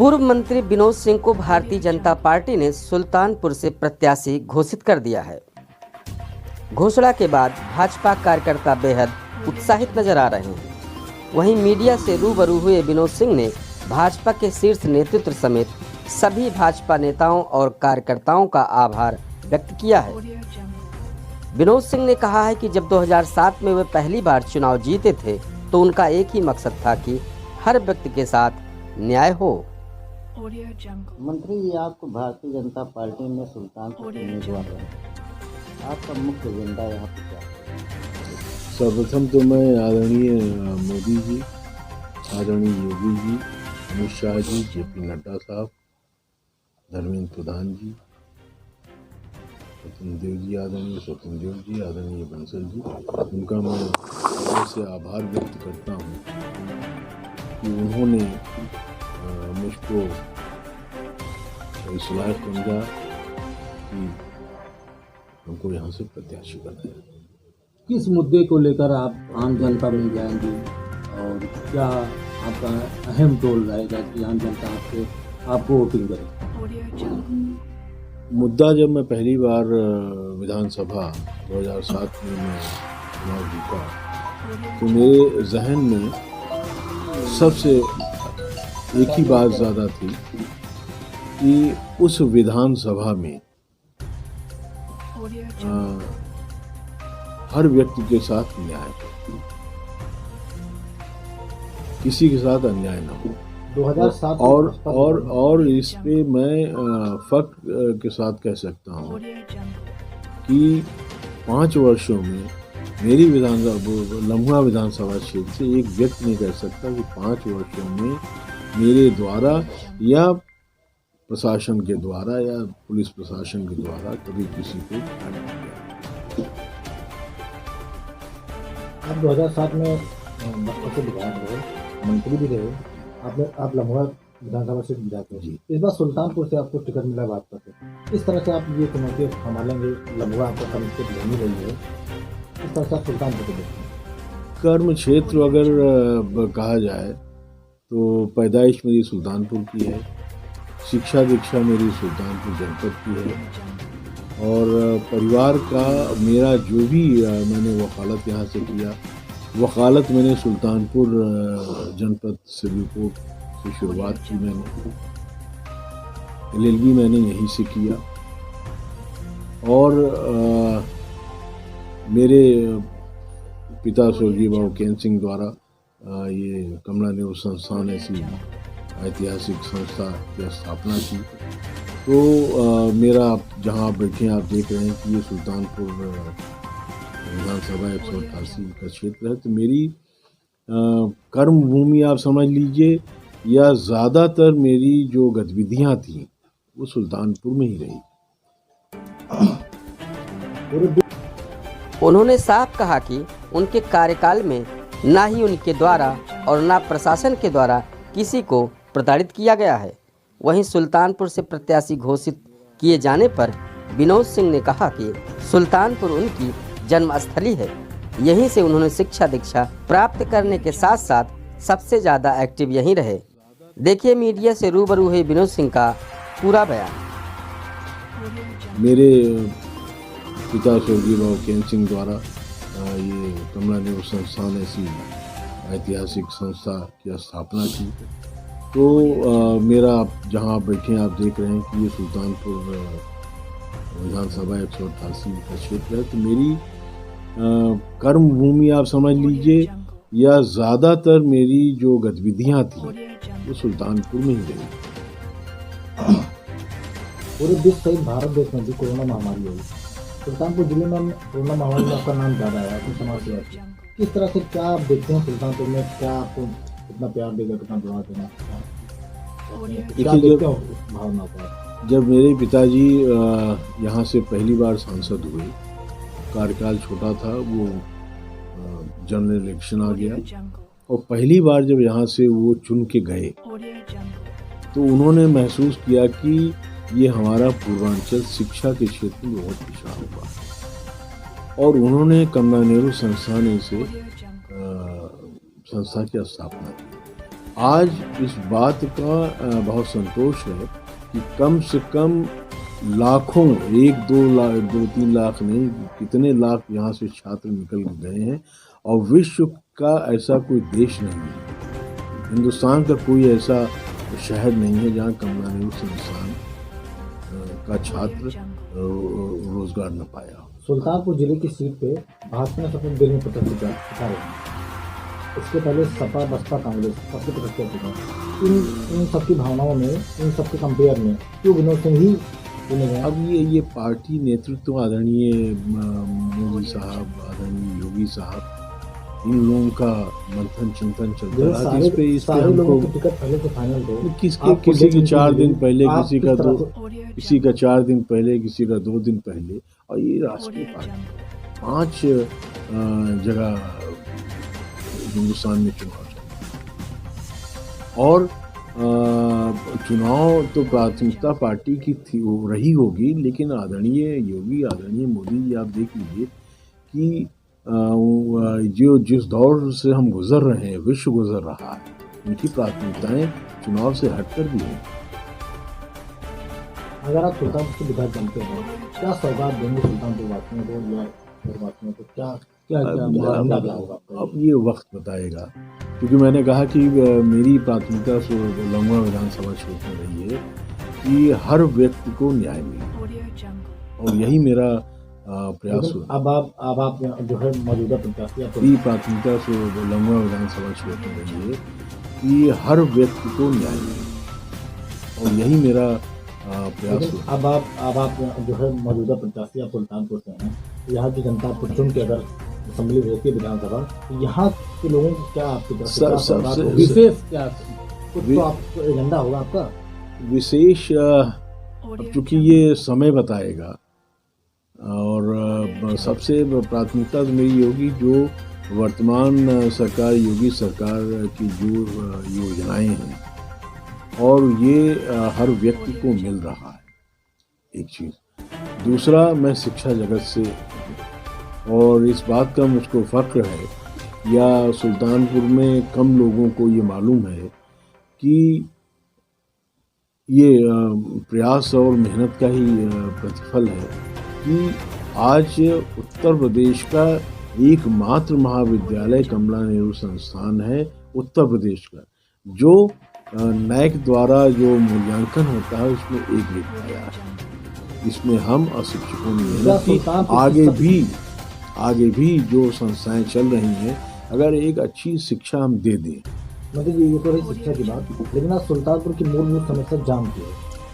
पूर्व मंत्री विनोद सिंह को भारतीय जनता पार्टी ने सुल्तानपुर से प्रत्याशी घोषित कर दिया है। घोषणा के बाद भाजपा कार्यकर्ता बेहद उत्साहित नजर आ रहे हैं। वहीं मीडिया से रूबरू हुए विनोद सिंह ने भाजपा के शीर्ष नेतृत्व समेत सभी भाजपा नेताओं और कार्यकर्ताओं का आभार व्यक्त किया है। विनोद सिंह ने कहा है कि जब 2007 में वे पहली बार चुनाव जीते थे तो उनका एक ही मकसद था कि हर व्यक्ति के साथ न्याय हो। मंत्री जी, आपको भारतीय जनता पार्टी में सुल्तानपुर से उम्मीदवार है, आपका मुख्य एजेंडा यहाँ पे क्या है? सर्वप्रथम तो मैं आदरणीय मोदी जी, आदरणीय योगी जी, अमित शाह जी, जेपी नड्डा साहब, धर्मेंद्र प्रधान जी, स्वतंत्र देव जी, आदरणीय स्वतंत्र देव जी, आदरणीय बंसल जी, उनका मैं से आभार व्यक्त करता हूँ कि उन्होंने मुझको इस लायक समझा कि हमको यहाँ से प्रत्याशी बनाया। किस मुद्दे को लेकर आप आम जनता में जाएंगे और क्या आपका अहम रोल रहेगा कि आम जनता आपको वोटिंग करे? मुद्दा जब मैं पहली बार विधानसभा 2007 में मैं चुनाव जीता तो मेरे जहन में सबसे एक ही बात ज़्यादा थी कि उस विधानसभा में हर व्यक्ति के साथ न्याय हो, किसी के साथ अन्याय न हो। 2007 और इस पे मैं फख्र के साथ कह सकता हूँ कि 5 वर्षों में मेरी लम्हा विधानसभा क्षेत्र से एक व्यक्ति नहीं कह सकता कि 5 वर्षों में मेरे द्वारा या प्रशासन के द्वारा या पुलिस प्रशासन के द्वारा कभी किसी को नहीं किया। आप 2007 में बचपन से विधायक रहे, मंत्री भी रहे, आप लम्हा विधानसभा से विधायक रहे। इस बार सुल्तानपुर से आपको टिकट मिला बात करते, इस तरह से आप ये चुनौती संभालेंगे? लम्हा आपका कम से कम नहीं रही है, इस तरह से आप सुल्तानपुर को देखते हैं? कर्म क्षेत्र अगर कहा जाए तो पैदाइश मेरी सुल्तानपुर की है, शिक्षा दीक्षा मेरी सुल्तानपुर जनपद की है और परिवार का मेरा जो भी मैंने वकालत यहाँ से किया, वकालत मैंने सुल्तानपुर जनपद सिविल कोर्ट से शुरुआत की। मैंने LLB मैंने यहीं से किया और मेरे पिता स्वर्गीय बाबू केन सिंह द्वारा ये कमला नेहरू संस्थान ऐसी ऐतिहासिक संस्था की स्थापना की। तो मेरा जहाँ आप बैठे आप देख रहे हैं कि ये सुल्तानपुर विधानसभा 188 का क्षेत्र है। तो मेरी कर्म भूमि आप समझ लीजिए या ज़्यादातर मेरी जो गतिविधियाँ थीं वो सुल्तानपुर में ही रही। उन्होंने साफ कहा कि उनके कार्यकाल में ना ही उनके द्वारा और ना प्रशासन के द्वारा किसी को प्रताड़ित किया गया है। वहीं सुल्तानपुर से प्रत्याशी घोषित किए जाने पर विनोद सिंह ने कहा कि सुल्तानपुर उनकी जन्मस्थली है, यहीं से उन्होंने शिक्षा दीक्षा प्राप्त करने के साथ साथ सबसे ज़्यादा एक्टिव यहीं रहे। देखिए मीडिया से रूबरू हुए विनोद सिंह का पूरा बयान। मेरे पिता स्वर्गीय बाबू केन सिंह द्वारा ये कमला नेहरू संस्थान ऐसी ऐतिहासिक संस्था की स्थापना की। तो मेरा जहाँ आप बैठे आप देख रहे हैं कि ये सुल्तानपुर विधानसभा 188 का क्षेत्र है। तो मेरी कर्म भूमि आप समझ लीजिए या ज़्यादातर मेरी जो गतिविधियाँ थीं वो सुल्तानपुर में ही रही। पूरे विश्व सहित भारत देश में भी कोरोना महामारी हुई, सुल्तानपुर जिले में कोरोना महामारी में आपका नाम ज़्यादा है, आपकी समाज सेवा। किस तरह से क्या आप देखते हैं सुल्तानपुर में, क्या आपको कितना प्यार देगा, कितना दुआ देना, क्या देखते हो भावना को? जब मेरे पिताजी यहाँ से पहली बार सांसद हुए, कार्यकाल छोटा था, वो जनरल इलेक्शन आ गया और पहली बार जब यहाँ से वो चुन के गए तो उन्होंने महसूस किया कि ये हमारा पूर्वांचल शिक्षा के क्षेत्र में बहुत पिछड़ा होगा और उन्होंने कमला नेहरू संस्थान से संस्था की स्थापना की। आज इस बात का बहुत संतोष है कि कम से कम लाखों, 1-2 लाख नहीं, कितने लाख यहाँ से छात्र निकल गए हैं और विश्व का ऐसा कोई देश नहीं है, हिंदुस्तान का कोई ऐसा शहर नहीं है जहाँ कमला नेहरू संस्थान का छात्र रोजगार न पाया। सुल्तानपुर जिले की सीट पे भाजपा ने शपथ देने में प्रतिक्रिया रही है। इसके पहले सपा, बसपा, कांग्रेस सबसे प्रतिक्रिया चुका। इन सबकी भावनाओं में, इन सबके कंपेयर में क्यों विनोद सिंह ही चुने गए? अब ये पार्टी नेतृत्व आदरणीय मोदी साहब, आदरणीय योगी साहब, इन लोगों का मंथन चिंतन चलता रहा। इस पे हमको टिकट पहले से फाइनल थे। किसी के 4 दिन पहले, किसी का 4 दिन पहले, किसी का 2 दिन पहले, और ये राष्ट्रीय पार्टी 5 जगह हिंदुस्तान में चुनाव चल और चुनाव तो प्राथमिकता पार्टी की थी, वो रही होगी, लेकिन आदरणीय योगी, आदरणीय मोदी जी, आप देख लीजिए कि जो जिस दौर से हम गुजर रहे हैं, विश्व गुजर रहा है, उनकी प्राथमिकताएं चुनाव से हटकर भी हैं। अगर आप सुल्तानपुर के विधायक बनते हैं, क्या सौगात देंगे सुल्तानपुर वासियों को या वासियों को? क्या होगा? अब ये वक्त बताएगा, क्योंकि मैंने कहा कि मेरी प्राथमिकता लंगवा विधानसभा क्षेत्र में रही है कि हर व्यक्ति को न्याय मिले, और यही मेरा प्रयास हुआ। अब आप जो है मौजूदा प्रत्याशी, मेरी प्राथमिकता लंगवा विधानसभा क्षेत्र में रही है कि हर व्यक्ति को न्याय मिले, और यही मेरा प्रयास हुआ। अब आप जो है मौजूदा प्रत्याशी, आप सुल्तानपुर से हैं, यहाँ की जनता आपको चुन के अगर असेंबली भेजती है, विधानसभा, तो यहाँ के लोगों को क्या आपकी तरफ से विशेष क्या कुछ तो आपको एजेंडा होगा आपका विशेष? अब चूंकि ये समय बताएगा, और सबसे प्राथमिकता तो मेरी होगी जो वर्तमान सरकार, योगी सरकार की जो योजनाएं हैं, और ये हर व्यक्ति को मिल रहा है, एक चीज़। दूसरा, मैं शिक्षा जगत से, और इस बात का मुझको फ़ख्र है, या सुल्तानपुर में कम लोगों को ये मालूम है कि ये प्रयास और मेहनत का ही प्रतिफल है कि आज उत्तर प्रदेश का एकमात्र महाविद्यालय कमला नेहरू संस्थान है, उत्तर प्रदेश का, जो नैक द्वारा जो मूल्यांकन होता है उसमें 1 लिखा गया है। इसमें हम अशिक्षकों ने मेहनत की। आगे भी जो संस्थाएं चल रही हैं, अगर एक अच्छी शिक्षा हम दे दें, मतलब ये तो रही शिक्षा की बात, लेकिन आज सुल्तानपुर की मूलभूत समस्या जाम की है।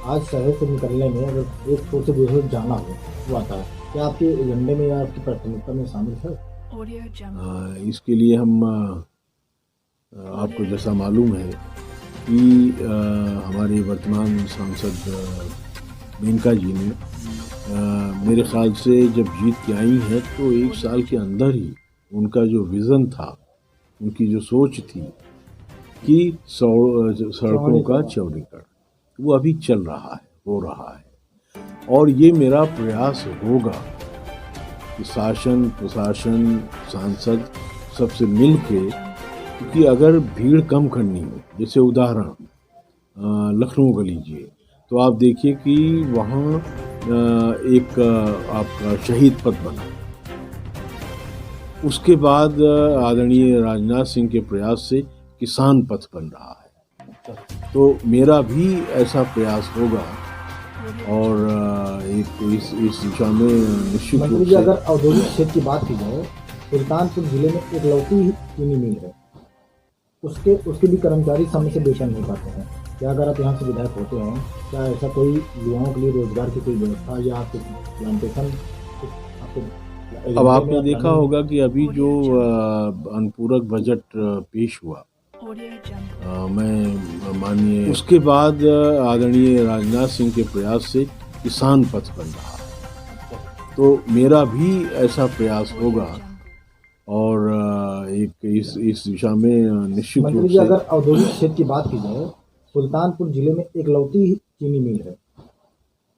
आज शहर से निकलने में अगर एक छोर से दूसरे जाना हो वो आता है, क्या आपके एजेंडे में या आपकी प्राथमिकता में शामिल है? इसके लिए हम आपको जैसा मालूम है कि हमारे वर्तमान सांसद मेनका जी ने मेरे ख्याल से जब जीत के आई है तो 1 साल के अंदर ही उनका जो विज़न था, उनकी जो सोच थी कि सड़कों का चौड़ीकरण, वो अभी चल रहा है, हो रहा है। और ये मेरा प्रयास होगा कि शासन, प्रशासन, सांसद सबसे मिल के, क्योंकि अगर भीड़ कम करनी हो, जैसे उदाहरण लखनऊ का लीजिए, तो आप देखिए कि वहाँ एक आपका शहीद पथ बना, उसके बाद आदरणीय राजनाथ सिंह के प्रयास से किसान पथ बन रहा है। तो मेरा भी ऐसा प्रयास होगा, और एक इस दिशा में निश्चित रूप से। अगर औद्योगिक क्षेत्र की बात की जाए, सुल्तानपुर जिले में एक लौती चीनी मिल है, उसके भी कर्मचारी समय से वेतन नहीं पाते हैं। क्या अगर आप यहाँ से विधायक होते हैं, क्या ऐसा कोई युवाओं के लिए रोजगार की कोई व्यवस्था या आपके प्लांटेशन? अब आपने देखा होगा कि अभी जो अनुपूरक बजट पेश हुआ, मैं मानिए, उसके बाद आदरणीय राजनाथ सिंह के प्रयास से किसान पथ बन रहा है। तो मेरा भी ऐसा प्रयास होगा, और एक इस दिशा में निश्चित रूप से। अगर औद्योगिक क्षेत्र की बात की जाए, सुल्तानपुर जिले में एक लौती चीनी मिल है,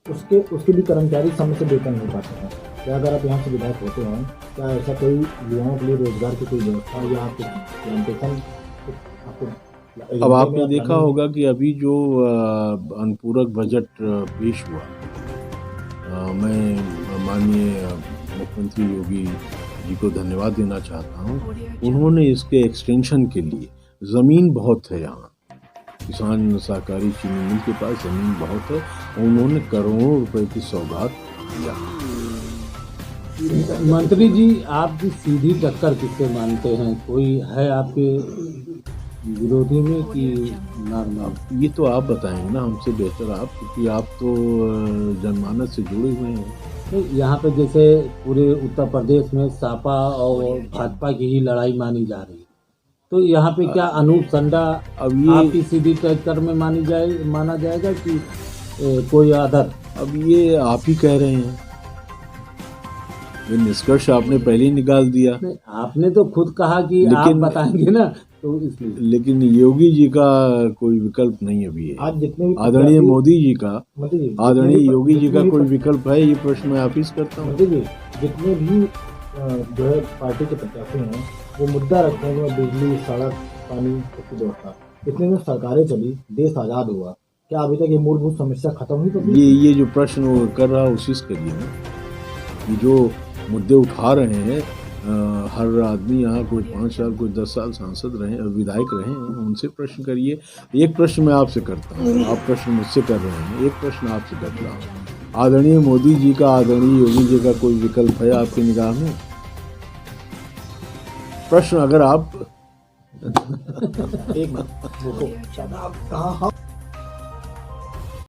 उसके भी कर्मचारी समय से वेतन नहीं पाते हैं। क्या अगर आप यहाँ से विधायक होते हैं, क्या ऐसा कोई युवाओं के लिए रोजगार की कोई व्यवस्था या आपके प्लांटेशन? अब आपने देखा होगा कि अभी जो अनुपूरक बजट पेश हुआ, मैं माननीय मुख्यमंत्री योगी जी को धन्यवाद देना चाहता हूँ। उन्होंने इसके एक्सटेंशन के लिए, ज़मीन बहुत है यहाँ, किसान सहकारी चीनी मिल के पास ज़मीन बहुत है, और उन्होंने करोड़ों रुपए की सौगात दिया। मंत्री जी, आपकी सीधी टक्कर किससे मानते हैं? कोई है आपके विरोधी में कि नॉर्मल? ये तो आप बताएंगे ना, हमसे बेहतर आप, क्योंकि आप तो जनमानस से जुड़े हुए हैं। यहाँ पे जैसे पूरे उत्तर प्रदेश में सपा और भाजपा की ही लड़ाई मानी जा रही है, तो यहाँ पे क्या अनूप संडा अब ये आपकी सीधी टक्कर में माना जाएगा कि कोई अदर? अब ये आप ही कह रहे हैं, ये निष्कर्ष आपने पहले ही निकाल दिया। नहीं, आपने तो खुद कहा कि आप बताएंगे ना, तो इसलिए। लेकिन योगी जी का कोई विकल्प नहीं अभी है। आज जितने भी आदरणीय मोदी जी का, आदरणीय योगी जी का जितने कोई विकल्प है? ये प्रश्न मैं आप ही से करता हूँ। जितने भी जो है पार्टी के प्रत्याशी हैं, वो मुद्दा रखते हैं बिजली, सड़क, पानी की व्यवस्था। इतने में सरकारें चली, देश आज़ाद हुआ, क्या अभी तक ये मूलभूत समस्या खत्म हुई? तो ये जो प्रश्न वो कर रहा है उसी से करिए ना। ये जो मुद्दे उठा रहे हैं, हर आदमी यहाँ कोई 5 साल, कोई 10 साल सांसद रहे, विधायक रहे हैं, उनसे प्रश्न करिए। एक प्रश्न मैं आपसे करता हूँ, आप प्रश्न मुझसे कर रहे हैं, एक प्रश्न आपसे कर रहा हूँ। आदरणीय मोदी जी का, आदरणीय योगी जी का कोई विकल्प है आपकी निगाह में? प्रश्न अगर आप एक मिनट,